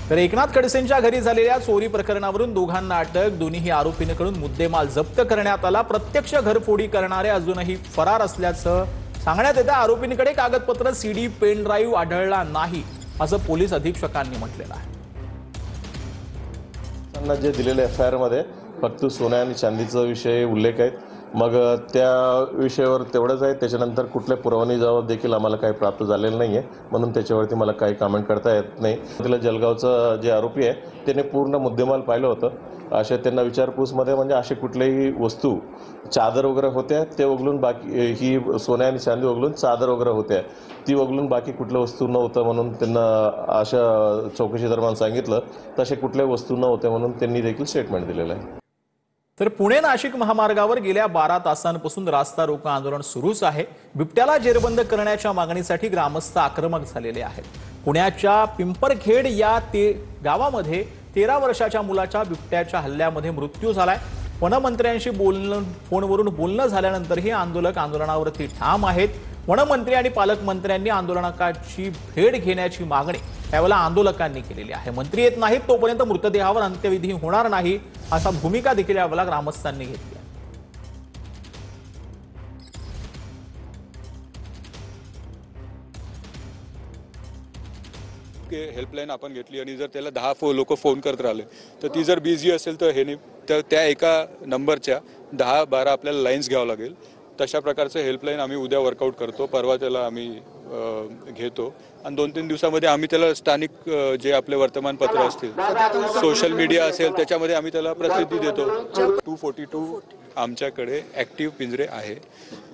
तर एकनाथ खडसेंच्या घरी झालेल्या चोरी प्रकरणावरून दोघांना अटक। दोन्ही आरोपींकडून मुद्देमाल जप्त करण्यात आला। प्रत्यक्ष घरफोडी करणारे अजूनही फरार असल्याचं सांगण्यात येतं। आरोपींकडे कागदपत्र, सीडी, पेन ड्राइव्ह आढळला नाही असं पोलीस अधीक्षकांनी म्हटलेलं आहे। त्यांना जे दिलेले एफआयआर मध्ये फक्त सोन्या आणि चांदीचा विषय उल्लेख आहे। मग त्या विषयावर तेवढंच आहे। त्याच्यानंतर कुठल्या पुरावानी जबाब देखील आम्हाला काही प्राप्त झालेलं नाहीये, म्हणून त्याच्यावरती मला काही कमेंट करता येत नाही। तिला जळगावचा जे आरोपी आहे त्याने पूर्ण मुद्देमाल पाहिलं होतं। असे त्यांना विचारपूसमध्ये म्हणजे असे कुठलेही वस्तू, चादर वगैरे होत्या ते वगळून बाकी ही सोन्या आणि चांदी वगळून चादर वगैरे होत्या, ती वगळून बाकी कुठल्या वस्तू नव्हतं म्हणून त्यांना अशा चौकशी दरम्यान सांगितलं। तसे कुठल्या वस्तू नव्हत्या म्हणून त्यांनी देखील स्टेटमेंट दिलेलं आहे। तर पुणे नाशिक महामार्गावर गेल्या 12 तासांपासून रास्ता रोको आंदोलन सुरूच आहे। बिबट्याला जेरबंद करण्याच्या मागणीसाठी ग्रामस्थ आक्रमक झालेले आहेत। पुण्याच्या पिंपरखेड या गावामध्ये 13 वर्षाच्या मुलाच्या बिबट्याच्या हल्ल्यामध्ये मृत्यू झालाय। वनमंत्र्यांशी फोनवरून बोलणं झाल्यानंतरही आंदोलक आंदोलनावरती ठाम आहेत। वनमंत्री आणि पालकमंत्र्यांनी आंदोलकांची भेट घेण्याची मागणी त्यावेळेला आंदोलकांनी केलेली आहे। मंत्री येत नाहीत तोपर्यंत मृतदेहावर अंत्यविधी होणार नाही असा भूमिका देखील यावेळेला ग्रामस्थांनी घेतली आहे। हेल्पलाईन आपण घेतली आणि जर त्याला 10 लोक फोन करत राहिले तर ती जर बिझी असेल तर हे तर त्या एका नंबरच्या 10-12 आपल्याला लाईन्स घ्यावं लागेल। तशा प्रकारचं हेल्पलाईन आम्ही उद्या वर्कआउट करतो, परवा त्याला आम्ही घेतो आणि 2-3 दिवसामध्ये आम्ही त्याला स्थानिक जे आपले वर्तमानपत्र असतील, सोशल मीडिया असेल त्याच्यामध्ये आम्ही त्याला प्रसिद्धी देतो। 242 आमच्याकडे ॲक्टिव्ह पिंजरे आहे।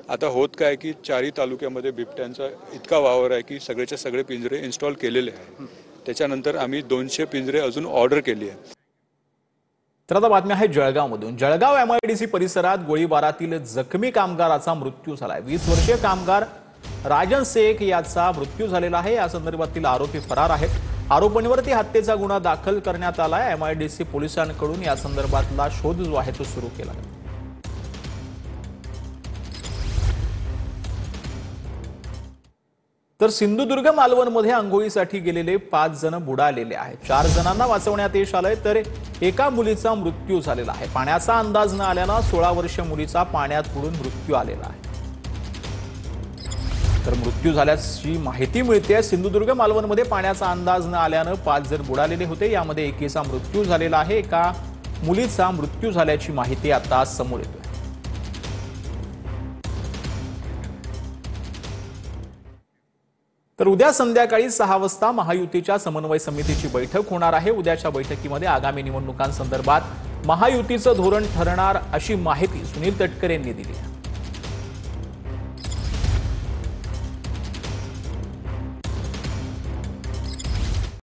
आता होत काय की 4ही तालुक्यामध्ये बिबट्यांचा इतका वावर आहे की सगळेच्या सगळे पिंजरे इन्स्टॉल केलेले आहे। त्याच्यानंतर आम्ही 200 पिंजरे अजून ऑर्डर केली आहे। तर आता बातमी आहे जळगावमधून। जळगाव MIDC परिसरात गोळीबारातील जखमी कामगाराचा मृत्यू झालाय। 20 वर्षीय कामगार राजन शेख याचा मृत्यू झालेला आहे। या संदर्भातील आरोपी फरार आहेत। आरोपींवरती हत्येचा गुन्हा दाखल करण्यात आलाय। MIDC पोलिसांकडून या संदर्भातला शोध जो आहे तो सुरू केला आहे। तर सिंधुदुर्ग मालवणमध्ये अंघोळीसाठी गेलेले 5 जण बुडालेले आहेत। 4 जणांना वाचवण्यात यश आलंय तर एका मुलीचा मृत्यू झालेला आहे। पाण्याचा अंदाज न आल्यानं 16 वर्षीय मुलीचा पाण्यात बुडून मृत्यू आलेला आहे। तर मृत्यू झाल्याची माहिती मिळते। सिंधुदुर्ग मालवणमध्ये पाण्याचा अंदाज न आल्यानं 5 जण बुडालेले होते। यामध्ये एकीचा मृत्यू झालेला आहे। एका मुलीचा मृत्यू झाल्याची माहिती आता समोर येते। तर उद्या संध्याकाळी 6 वाजता महायुतीच्या समन्वय समितीची बैठक होणार आहे। उद्याच्या बैठकीमध्ये आगामी निवडणुकांसंदर्भात महायुतीचं धोरण ठरणार अशी माहिती सुनील तटकरे यांनी दिली आहे।